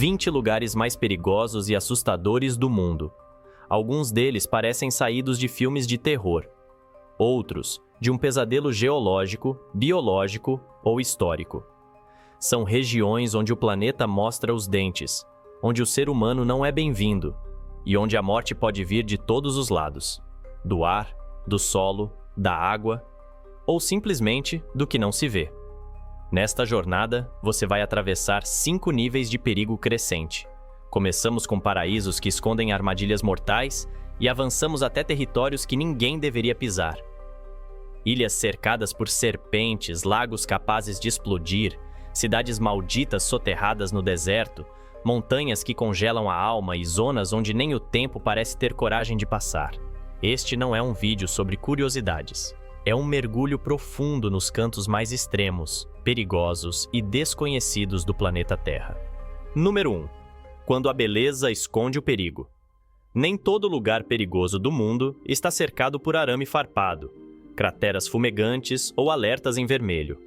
20 lugares mais perigosos e assustadores do mundo. Alguns deles parecem saídos de filmes de terror. Outros, de um pesadelo geológico, biológico ou histórico. São regiões onde o planeta mostra os dentes, onde o ser humano não é bem-vindo e onde a morte pode vir de todos os lados. Do ar, do solo, da água ou simplesmente do que não se vê. Nesta jornada, você vai atravessar 5 níveis de perigo crescente. Começamos com paraísos que escondem armadilhas mortais e avançamos até territórios que ninguém deveria pisar. Ilhas cercadas por serpentes, lagos capazes de explodir, cidades malditas soterradas no deserto, montanhas que congelam a alma e zonas onde nem o tempo parece ter coragem de passar. Este não é um vídeo sobre curiosidades. É um mergulho profundo nos cantos mais extremos, perigosos e desconhecidos do planeta Terra. Número 1. Quando a beleza esconde o perigo. Nem todo lugar perigoso do mundo está cercado por arame farpado, crateras fumegantes ou alertas em vermelho.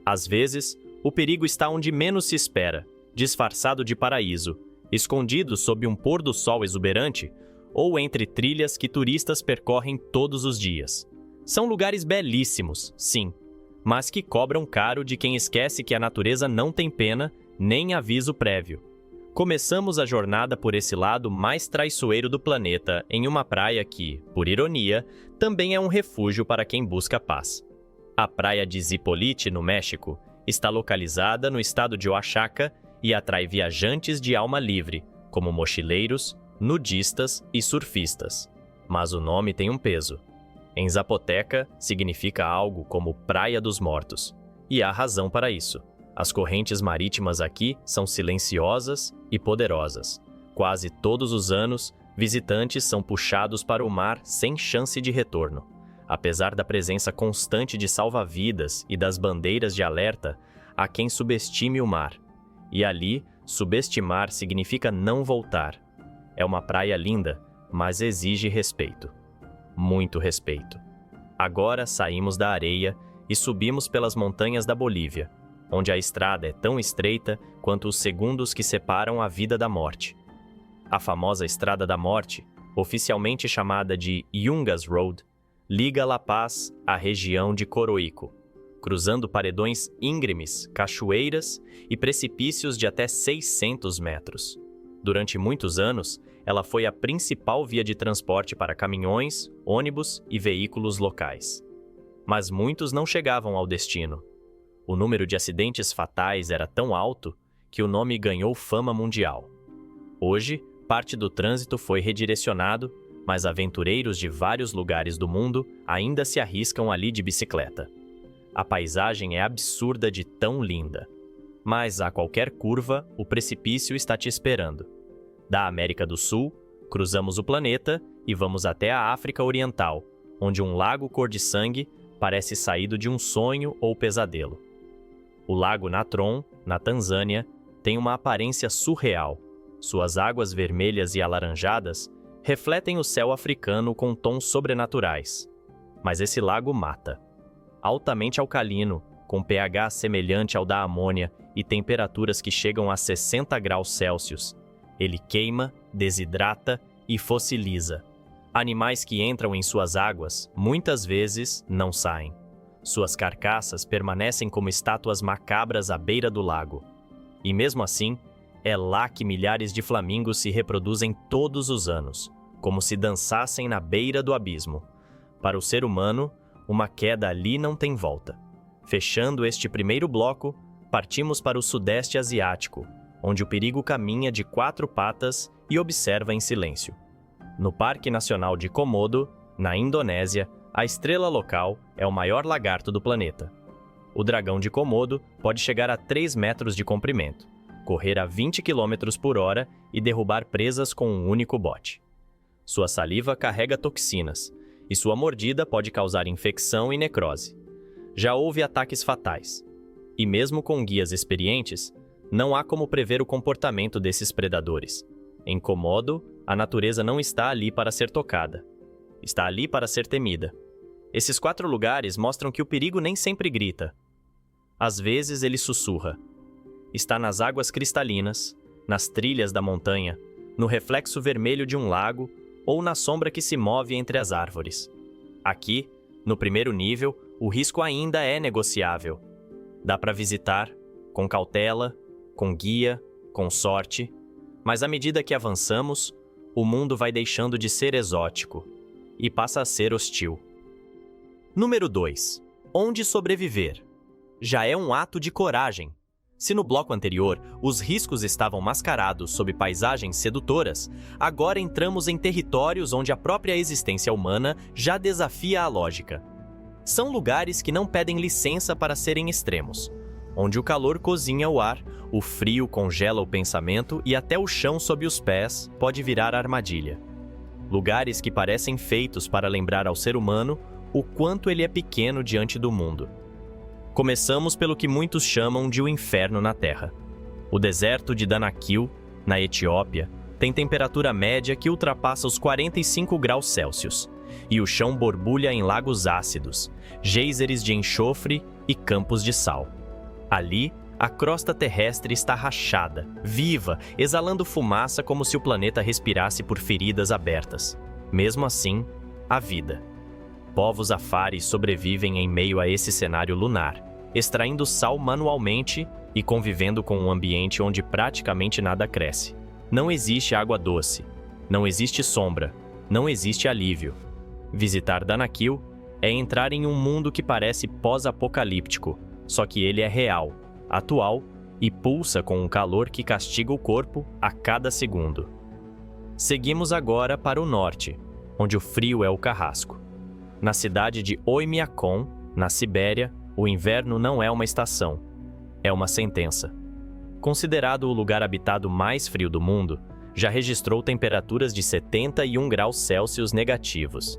Às vezes, o perigo está onde menos se espera, disfarçado de paraíso, escondido sob um pôr do sol exuberante ou entre trilhas que turistas percorrem todos os dias. São lugares belíssimos, sim, mas que cobram caro de quem esquece que a natureza não tem pena nem aviso prévio. Começamos a jornada por esse lado mais traiçoeiro do planeta, em uma praia que, por ironia, também é um refúgio para quem busca paz. A praia de Zipolite, no México, está localizada no estado de Oaxaca e atrai viajantes de alma livre, como mochileiros, nudistas e surfistas. Mas o nome tem um peso. Em zapoteca, significa algo como Praia dos Mortos. E há razão para isso. As correntes marítimas aqui são silenciosas e poderosas. Quase todos os anos, visitantes são puxados para o mar sem chance de retorno. Apesar da presença constante de salva-vidas e das bandeiras de alerta, há quem subestime o mar. E ali, subestimar significa não voltar. É uma praia linda, mas exige respeito. Muito respeito. Agora saímos da areia e subimos pelas montanhas da Bolívia, onde a estrada é tão estreita quanto os segundos que separam a vida da morte. A famosa Estrada da Morte, oficialmente chamada de Yungas Road, liga La Paz à região de Coroico, cruzando paredões íngremes, cachoeiras e precipícios de até 600 metros. Durante muitos anos, ela foi a principal via de transporte para caminhões, ônibus e veículos locais. Mas muitos não chegavam ao destino. O número de acidentes fatais era tão alto que o nome ganhou fama mundial. Hoje, parte do trânsito foi redirecionado, mas aventureiros de vários lugares do mundo ainda se arriscam ali de bicicleta. A paisagem é absurda de tão linda. Mas a qualquer curva, o precipício está te esperando. Da América do Sul, cruzamos o planeta e vamos até a África Oriental, onde um lago cor de sangue parece saído de um sonho ou pesadelo. O lago Natron, na Tanzânia, tem uma aparência surreal. Suas águas vermelhas e alaranjadas refletem o céu africano com tons sobrenaturais. Mas esse lago mata. Altamente alcalino, com pH semelhante ao da amônia e temperaturas que chegam a 60 graus Celsius. Ele queima, desidrata e fossiliza. Animais que entram em suas águas, muitas vezes, não saem. Suas carcaças permanecem como estátuas macabras à beira do lago. E mesmo assim, é lá que milhares de flamingos se reproduzem todos os anos, como se dançassem na beira do abismo. Para o ser humano, uma queda ali não tem volta. Fechando este primeiro bloco, partimos para o Sudeste Asiático, onde o perigo caminha de 4 patas e observa em silêncio. No Parque Nacional de Komodo, na Indonésia, a estrela local é o maior lagarto do planeta. O dragão de Komodo pode chegar a 3 metros de comprimento, correr a 20 km por hora e derrubar presas com um único bote. Sua saliva carrega toxinas, e sua mordida pode causar infecção e necrose. Já houve ataques fatais. E mesmo com guias experientes, não há como prever o comportamento desses predadores. Em Komodo, a natureza não está ali para ser tocada. Está ali para ser temida. Esses 4 lugares mostram que o perigo nem sempre grita. Às vezes ele sussurra. Está nas águas cristalinas, nas trilhas da montanha, no reflexo vermelho de um lago ou na sombra que se move entre as árvores. Aqui, no primeiro nível, o risco ainda é negociável. Dá para visitar, com cautela, com guia, com sorte, mas à medida que avançamos, o mundo vai deixando de ser exótico e passa a ser hostil. Número 2. Onde sobreviver? Já é um ato de coragem. Se no bloco anterior os riscos estavam mascarados sob paisagens sedutoras, agora entramos em territórios onde a própria existência humana já desafia a lógica. São lugares que não pedem licença para serem extremos, onde o calor cozinha o ar, o frio congela o pensamento e até o chão sob os pés pode virar armadilha. Lugares que parecem feitos para lembrar ao ser humano o quanto ele é pequeno diante do mundo. Começamos pelo que muitos chamam de o inferno na Terra. O deserto de Danakil, na Etiópia, tem temperatura média que ultrapassa os 45 graus Celsius, e o chão borbulha em lagos ácidos, geysers de enxofre e campos de sal. Ali, a crosta terrestre está rachada, viva, exalando fumaça como se o planeta respirasse por feridas abertas. Mesmo assim, há vida. Povos afares sobrevivem em meio a esse cenário lunar, extraindo sal manualmente e convivendo com um ambiente onde praticamente nada cresce. Não existe água doce, não existe sombra, não existe alívio. Visitar Danakil é entrar em um mundo que parece pós-apocalíptico, só que ele é real, atual e pulsa com um calor que castiga o corpo a cada segundo. Seguimos agora para o norte, onde o frio é o carrasco. Na cidade de Oymyakon, na Sibéria, o inverno não é uma estação, é uma sentença. Considerado o lugar habitado mais frio do mundo, já registrou temperaturas de 71 graus Celsius negativos.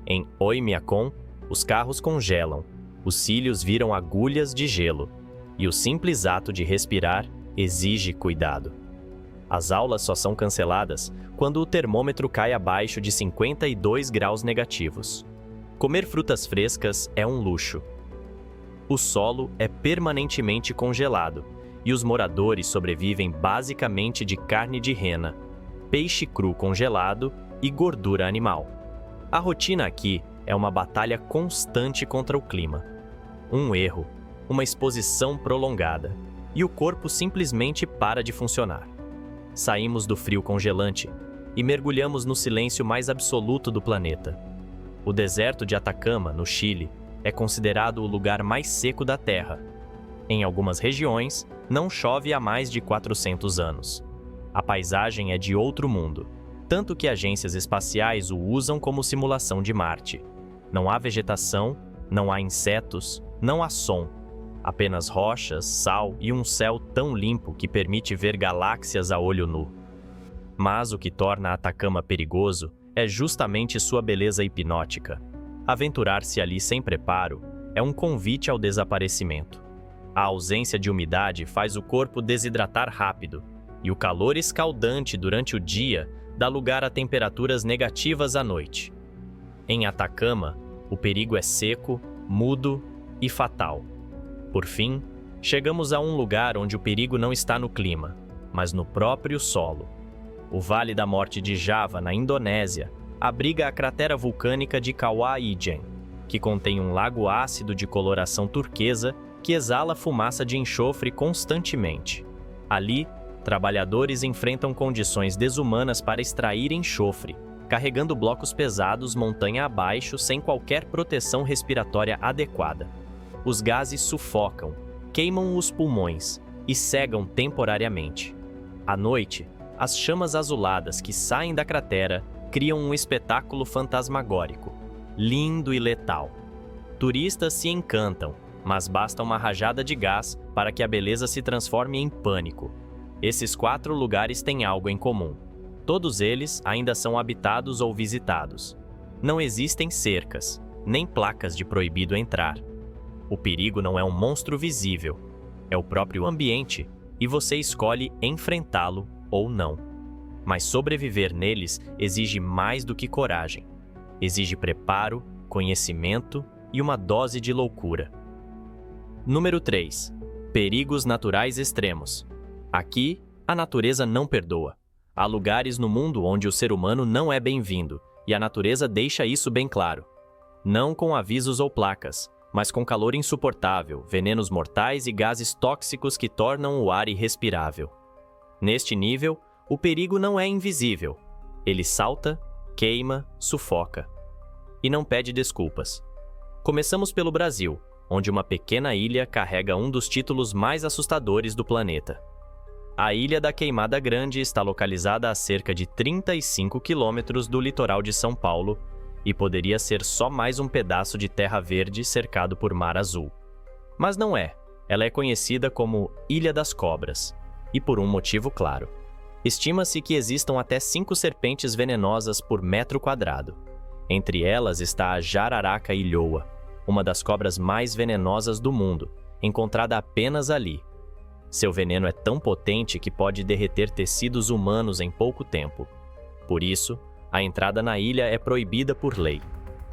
Em Oymyakon, os carros congelam, os cílios viram agulhas de gelo, e o simples ato de respirar exige cuidado. As aulas só são canceladas quando o termômetro cai abaixo de 52 graus negativos. Comer frutas frescas é um luxo. O solo é permanentemente congelado e os moradores sobrevivem basicamente de carne de rena, peixe cru congelado e gordura animal. A rotina aqui é uma batalha constante contra o clima. Um erro, uma exposição prolongada, e o corpo simplesmente para de funcionar. Saímos do frio congelante e mergulhamos no silêncio mais absoluto do planeta. O deserto de Atacama, no Chile, é considerado o lugar mais seco da Terra. Em algumas regiões, não chove há mais de 400 anos. A paisagem é de outro mundo, tanto que agências espaciais o usam como simulação de Marte. Não há vegetação, não há insetos, não há som. Apenas rochas, sal e um céu tão limpo que permite ver galáxias a olho nu. Mas o que torna Atacama perigoso é justamente sua beleza hipnótica. Aventurar-se ali sem preparo é um convite ao desaparecimento. A ausência de umidade faz o corpo desidratar rápido, e o calor escaldante durante o dia dá lugar a temperaturas negativas à noite. Em Atacama, o perigo é seco, mudo e fatal. Por fim, chegamos a um lugar onde o perigo não está no clima, mas no próprio solo. O Vale da Morte de Java, na Indonésia, abriga a cratera vulcânica de Kawah Ijen, que contém um lago ácido de coloração turquesa que exala fumaça de enxofre constantemente. Ali, trabalhadores enfrentam condições desumanas para extrair enxofre, carregando blocos pesados montanha abaixo sem qualquer proteção respiratória adequada. Os gases sufocam, queimam os pulmões e cegam temporariamente. À noite, as chamas azuladas que saem da cratera criam um espetáculo fantasmagórico, lindo e letal. Turistas se encantam, mas basta uma rajada de gás para que a beleza se transforme em pânico. Esses 4 lugares têm algo em comum. Todos eles ainda são habitados ou visitados. Não existem cercas, nem placas de proibido entrar. O perigo não é um monstro visível, é o próprio ambiente, e você escolhe enfrentá-lo ou não. Mas sobreviver neles exige mais do que coragem. Exige preparo, conhecimento e uma dose de loucura. Número 3. Perigos naturais extremos. Aqui, A natureza não perdoa. Há lugares no mundo onde o ser humano não é bem-vindo, e a natureza deixa isso bem claro. Não com avisos ou placas, mas com calor insuportável, venenos mortais e gases tóxicos que tornam o ar irrespirável. Neste nível, o perigo não é invisível. Ele salta, queima, sufoca. E não pede desculpas. Começamos pelo Brasil, onde uma pequena ilha carrega um dos títulos mais assustadores do planeta. A Ilha da Queimada Grande está localizada a cerca de 35 quilômetros do litoral de São Paulo e poderia ser só mais um pedaço de terra verde cercado por mar azul. Mas não é. Ela é conhecida como Ilha das Cobras, e por um motivo claro. Estima-se que existam até 5 serpentes venenosas por metro quadrado. Entre elas está a jararaca ilhoa, uma das cobras mais venenosas do mundo, encontrada apenas ali. Seu veneno é tão potente que pode derreter tecidos humanos em pouco tempo. Por isso, a entrada na ilha é proibida por lei.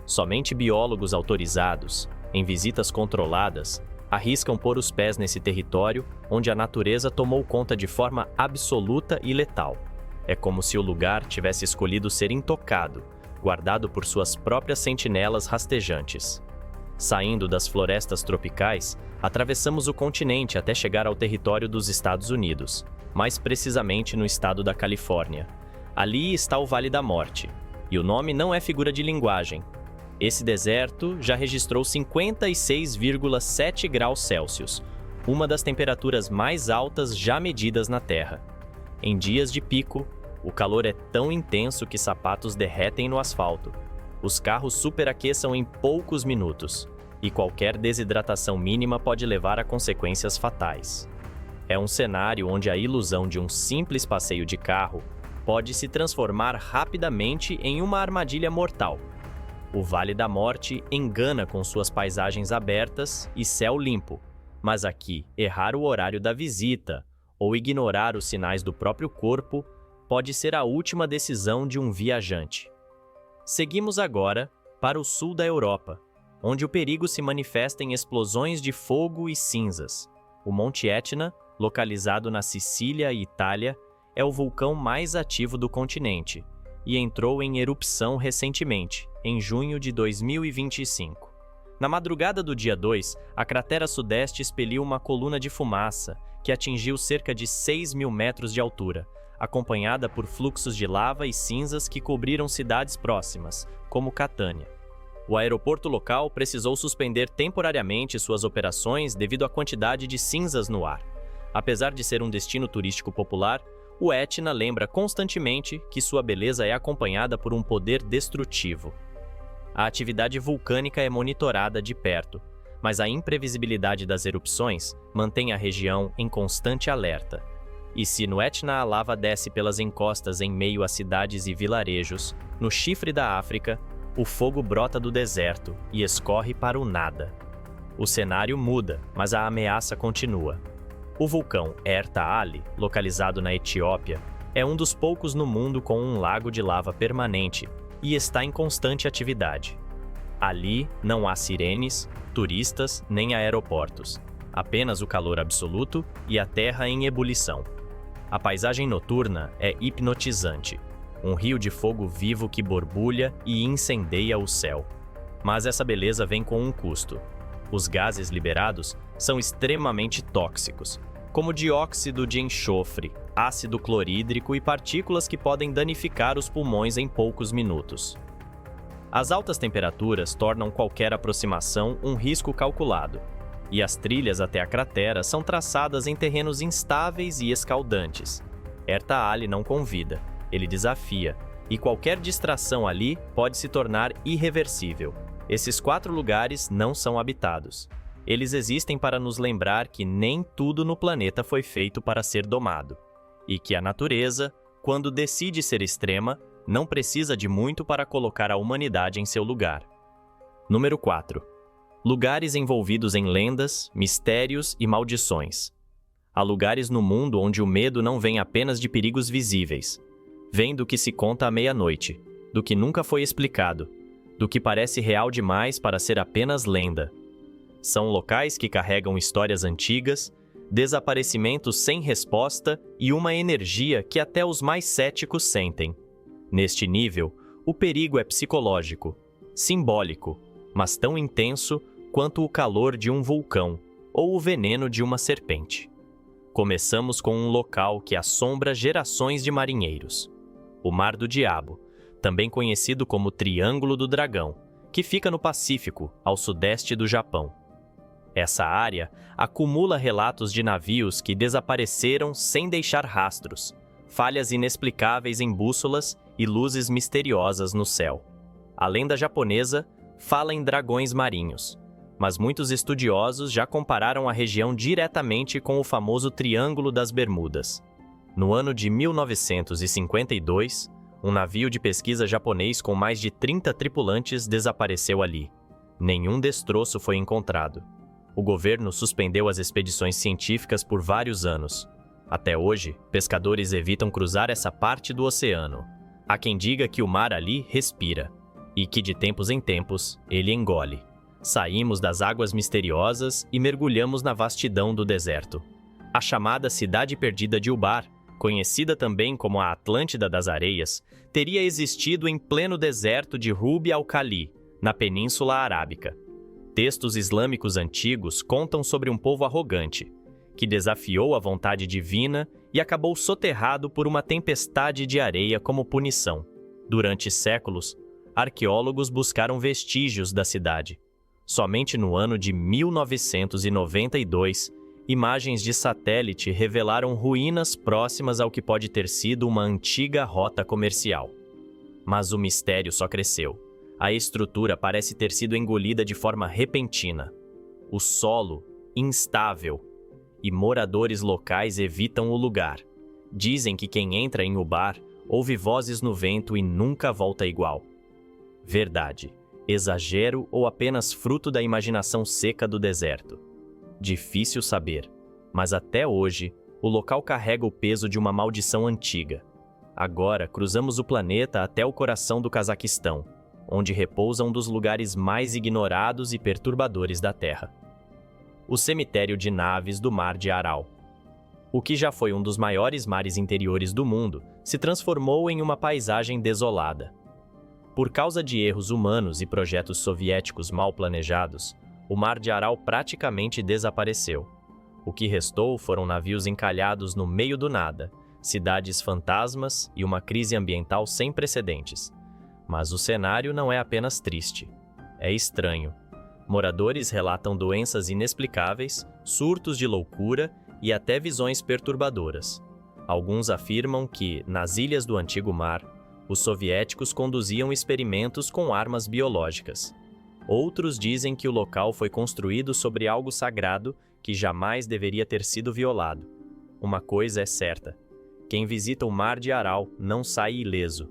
Somente biólogos autorizados, em visitas controladas, arriscam pôr os pés nesse território onde a natureza tomou conta de forma absoluta e letal. É como se o lugar tivesse escolhido ser intocado, guardado por suas próprias sentinelas rastejantes. Saindo das florestas tropicais, atravessamos o continente até chegar ao território dos Estados Unidos, mais precisamente no estado da Califórnia. Ali está o Vale da Morte, e o nome não é figura de linguagem. Esse deserto já registrou 56,7 graus Celsius, uma das temperaturas mais altas já medidas na Terra. Em dias de pico, o calor é tão intenso que sapatos derretem no asfalto. Os carros superaqueçam em poucos minutos, e qualquer desidratação mínima pode levar a consequências fatais. É um cenário onde a ilusão de um simples passeio de carro pode se transformar rapidamente em uma armadilha mortal. O Vale da Morte engana com suas paisagens abertas e céu limpo, mas aqui, errar o horário da visita ou ignorar os sinais do próprio corpo pode ser a última decisão de um viajante. Seguimos agora para o sul da Europa, onde o perigo se manifesta em explosões de fogo e cinzas. O Monte Etna, localizado na Sicília e Itália, é o vulcão mais ativo do continente e entrou em erupção recentemente, em junho de 2025. Na madrugada do dia 2, a cratera sudeste expeliu uma coluna de fumaça que atingiu cerca de 6.000 metros de altura, acompanhada por fluxos de lava e cinzas que cobriram cidades próximas, como Catânia. O aeroporto local precisou suspender temporariamente suas operações devido à quantidade de cinzas no ar. Apesar de ser um destino turístico popular, o Etna lembra constantemente que sua beleza é acompanhada por um poder destrutivo. A atividade vulcânica é monitorada de perto, mas a imprevisibilidade das erupções mantém a região em constante alerta. E se no Etna a lava desce pelas encostas em meio a cidades e vilarejos, no chifre da África, o fogo brota do deserto e escorre para o nada. O cenário muda, mas a ameaça continua. O vulcão Erta Ali, localizado na Etiópia, é um dos poucos no mundo com um lago de lava permanente e está em constante atividade. Ali não há sirenes, turistas nem aeroportos, apenas o calor absoluto e a terra em ebulição. A paisagem noturna é hipnotizante, um rio de fogo vivo que borbulha e incendeia o céu. Mas essa beleza vem com um custo. Os gases liberados são extremamente tóxicos, como dióxido de enxofre, ácido clorídrico e partículas que podem danificar os pulmões em poucos minutos. As altas temperaturas tornam qualquer aproximação um risco calculado, e as trilhas até a cratera são traçadas em terrenos instáveis e escaldantes. Erta Ali não convida, ele desafia, e qualquer distração ali pode se tornar irreversível. Esses 4 lugares não são habitados. Eles existem para nos lembrar que nem tudo no planeta foi feito para ser domado, e que a natureza, quando decide ser extrema, não precisa de muito para colocar a humanidade em seu lugar. Número 4. Lugares envolvidos em lendas, mistérios e maldições. Há lugares no mundo onde o medo não vem apenas de perigos visíveis. Vem do que se conta à meia-noite, do que nunca foi explicado, do que parece real demais para ser apenas lenda. São locais que carregam histórias antigas, desaparecimentos sem resposta e uma energia que até os mais céticos sentem. Neste nível, o perigo é psicológico, simbólico, mas tão intenso quanto o calor de um vulcão ou o veneno de uma serpente. Começamos com um local que assombra gerações de marinheiros: o Mar do Diabo, também conhecido como Triângulo do Dragão, que fica no Pacífico, ao sudeste do Japão. Essa área acumula relatos de navios que desapareceram sem deixar rastros, falhas inexplicáveis em bússolas e luzes misteriosas no céu. A lenda japonesa fala em dragões marinhos, mas muitos estudiosos já compararam a região diretamente com o famoso Triângulo das Bermudas. No ano de 1952, um navio de pesquisa japonês com mais de 30 tripulantes desapareceu ali. Nenhum destroço foi encontrado. O governo suspendeu as expedições científicas por vários anos. Até hoje, pescadores evitam cruzar essa parte do oceano. Há quem diga que o mar ali respira, e que de tempos em tempos ele engole. Saímos das águas misteriosas e mergulhamos na vastidão do deserto. A chamada Cidade Perdida de Ubar, conhecida também como a Atlântida das Areias, teria existido em pleno deserto de Rub al-Khali, na Península Arábica. Textos islâmicos antigos contam sobre um povo arrogante, que desafiou a vontade divina e acabou soterrado por uma tempestade de areia como punição. Durante séculos, arqueólogos buscaram vestígios da cidade. Somente no ano de 1992, imagens de satélite revelaram ruínas próximas ao que pode ter sido uma antiga rota comercial. Mas o mistério só cresceu. A estrutura parece ter sido engolida de forma repentina. O solo, instável, e moradores locais evitam o lugar. Dizem que quem entra em Ubar ouve vozes no vento e nunca volta igual. Verdade, exagero ou apenas fruto da imaginação seca do deserto? Difícil saber, mas até hoje, o local carrega o peso de uma maldição antiga. Agora cruzamos o planeta até o coração do Cazaquistão, onde repousa um dos lugares mais ignorados e perturbadores da Terra: o cemitério de naves do Mar de Aral. O que já foi um dos maiores mares interiores do mundo se transformou em uma paisagem desolada. Por causa de erros humanos e projetos soviéticos mal planejados, o Mar de Aral praticamente desapareceu. O que restou foram navios encalhados no meio do nada, cidades fantasmas e uma crise ambiental sem precedentes. Mas o cenário não é apenas triste, é estranho. Moradores relatam doenças inexplicáveis, surtos de loucura e até visões perturbadoras. Alguns afirmam que, nas ilhas do Antigo Mar, os soviéticos conduziam experimentos com armas biológicas. Outros dizem que o local foi construído sobre algo sagrado que jamais deveria ter sido violado. Uma coisa é certa: quem visita o Mar de Aral não sai ileso,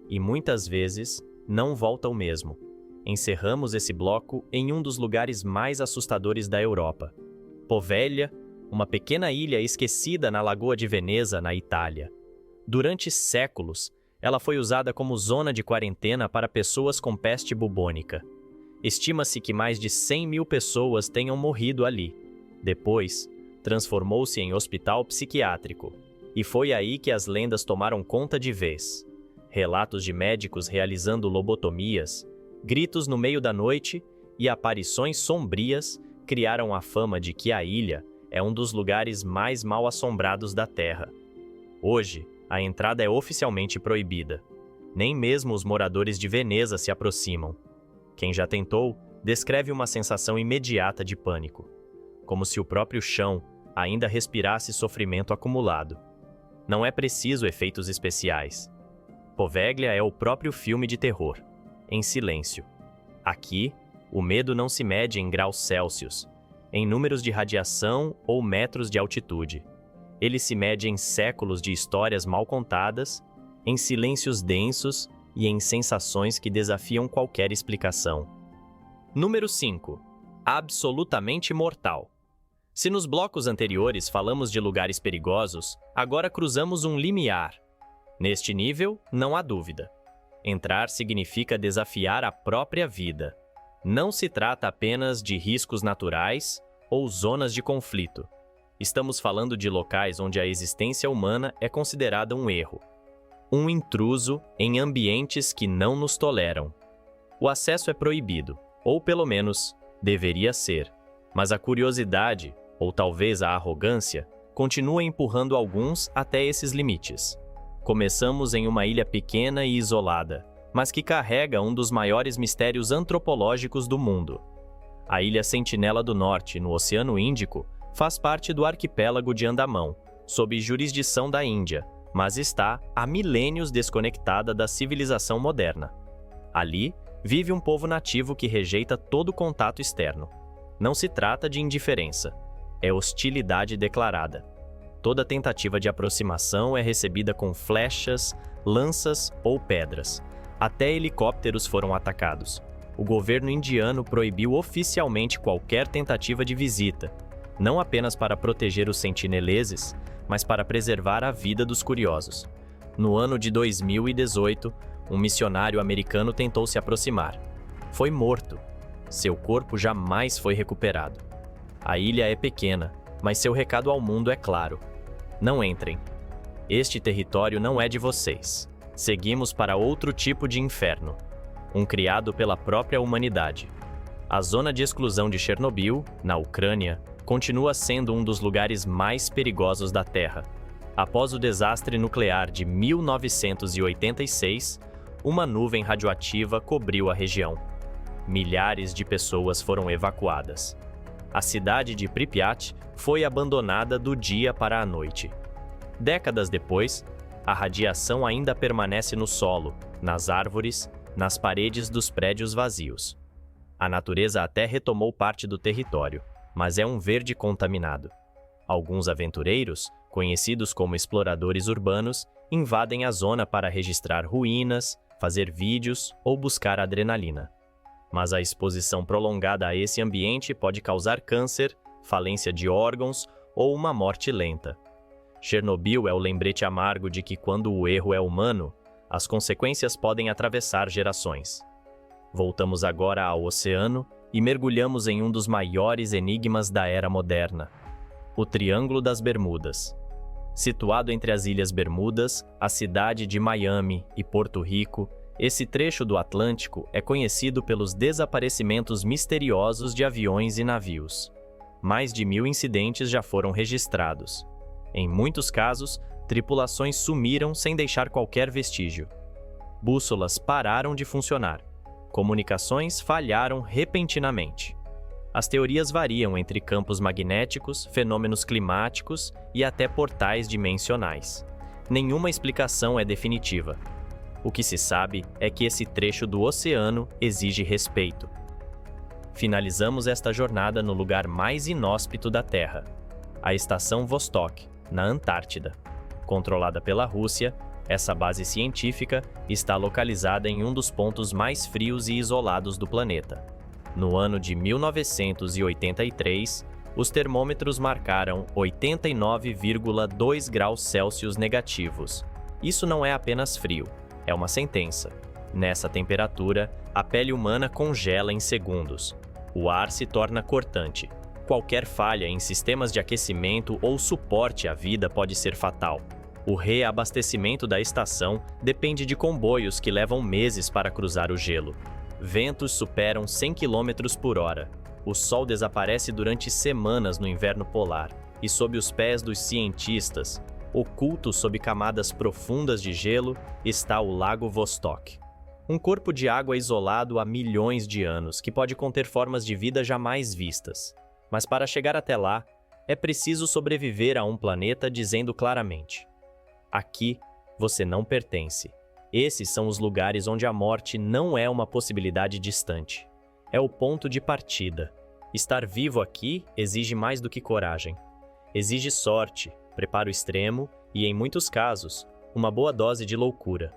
e muitas vezes não volta o mesmo. Encerramos esse bloco em um dos lugares mais assustadores da Europa: Poveglia, uma pequena ilha esquecida na Lagoa de Veneza, na Itália. Durante séculos, ela foi usada como zona de quarentena para pessoas com peste bubônica. Estima-se que mais de 100.000 pessoas tenham morrido ali. Depois, transformou-se em hospital psiquiátrico. E foi aí que as lendas tomaram conta de vez. Relatos de médicos realizando lobotomias, gritos no meio da noite e aparições sombrias criaram a fama de que a ilha é um dos lugares mais mal assombrados da Terra. Hoje, a entrada é oficialmente proibida. Nem mesmo os moradores de Veneza se aproximam. Quem já tentou descreve uma sensação imediata de pânico, como se o próprio chão ainda respirasse sofrimento acumulado. Não é preciso efeitos especiais. Poveglia é o próprio filme de terror, em silêncio. Aqui, o medo não se mede em graus Celsius, em números de radiação ou metros de altitude. Ele se mede em séculos de histórias mal contadas, em silêncios densos e em sensações que desafiam qualquer explicação. Número 5. Absolutamente mortal. Se nos blocos anteriores falamos de lugares perigosos, agora cruzamos um limiar. Neste nível, não há dúvida. Entrar significa desafiar a própria vida. Não se trata apenas de riscos naturais ou zonas de conflito. Estamos falando de locais onde a existência humana é considerada um erro. Um intruso em ambientes que não nos toleram. O acesso é proibido, ou pelo menos, deveria ser. Mas a curiosidade, ou talvez a arrogância, continua empurrando alguns até esses limites. Começamos em uma ilha pequena e isolada, mas que carrega um dos maiores mistérios antropológicos do mundo. A Ilha Sentinela do Norte, no Oceano Índico, faz parte do arquipélago de Andamão, sob jurisdição da Índia, mas está há milênios desconectada da civilização moderna. Ali, vive um povo nativo que rejeita todo contato externo. Não se trata de indiferença, é hostilidade declarada. Toda tentativa de aproximação é recebida com flechas, lanças ou pedras. Até helicópteros foram atacados. O governo indiano proibiu oficialmente qualquer tentativa de visita, não apenas para proteger os sentineleses, mas para preservar a vida dos curiosos. No ano de 2018, um missionário americano tentou se aproximar. Foi morto. Seu corpo jamais foi recuperado. A ilha é pequena, mas seu recado ao mundo é claro. Não entrem. Este território não é de vocês. Seguimos para outro tipo de inferno, um criado pela própria humanidade. A zona de exclusão de Chernobyl, na Ucrânia, continua sendo um dos lugares mais perigosos da Terra. Após o desastre nuclear de 1986, uma nuvem radioativa cobriu a região. Milhares de pessoas foram evacuadas. A cidade de Pripyat foi abandonada do dia para a noite. Décadas depois, a radiação ainda permanece no solo, nas árvores, nas paredes dos prédios vazios. A natureza até retomou parte do território, mas é um verde contaminado. Alguns aventureiros, conhecidos como exploradores urbanos, invadem a zona para registrar ruínas, fazer vídeos ou buscar adrenalina. Mas a exposição prolongada a esse ambiente pode causar câncer, falência de órgãos ou uma morte lenta. Chernobyl é o lembrete amargo de que quando o erro é humano, as consequências podem atravessar gerações. Voltamos agora ao oceano e mergulhamos em um dos maiores enigmas da era moderna: o Triângulo das Bermudas. Situado entre as Ilhas Bermudas, a cidade de Miami e Porto Rico, esse trecho do Atlântico é conhecido pelos desaparecimentos misteriosos de aviões e navios. Mais de 1000 incidentes já foram registrados. Em muitos casos, tripulações sumiram sem deixar qualquer vestígio. Bússolas pararam de funcionar. Comunicações falharam repentinamente. As teorias variam entre campos magnéticos, fenômenos climáticos e até portais dimensionais. Nenhuma explicação é definitiva. O que se sabe é que esse trecho do oceano exige respeito. Finalizamos esta jornada no lugar mais inóspito da Terra, a Estação Vostok, na Antártida. Controlada pela Rússia, essa base científica está localizada em um dos pontos mais frios e isolados do planeta. No ano de 1983, os termômetros marcaram 89,2 graus Celsius negativos. Isso não é apenas frio, é uma sentença. Nessa temperatura, a pele humana congela em segundos. O ar se torna cortante. Qualquer falha em sistemas de aquecimento ou suporte à vida pode ser fatal. O reabastecimento da estação depende de comboios que levam meses para cruzar o gelo. Ventos superam 100 km por hora. O sol desaparece durante semanas no inverno polar, e sob os pés dos cientistas, oculto sob camadas profundas de gelo, está o Lago Vostok. Um corpo de água isolado há milhões de anos, que pode conter formas de vida jamais vistas. Mas para chegar até lá, é preciso sobreviver a um planeta dizendo claramente: aqui você não pertence. Esses são os lugares onde a morte não é uma possibilidade distante. É o ponto de partida. Estar vivo aqui exige mais do que coragem. Exige sorte, preparo extremo e, em muitos casos, uma boa dose de loucura.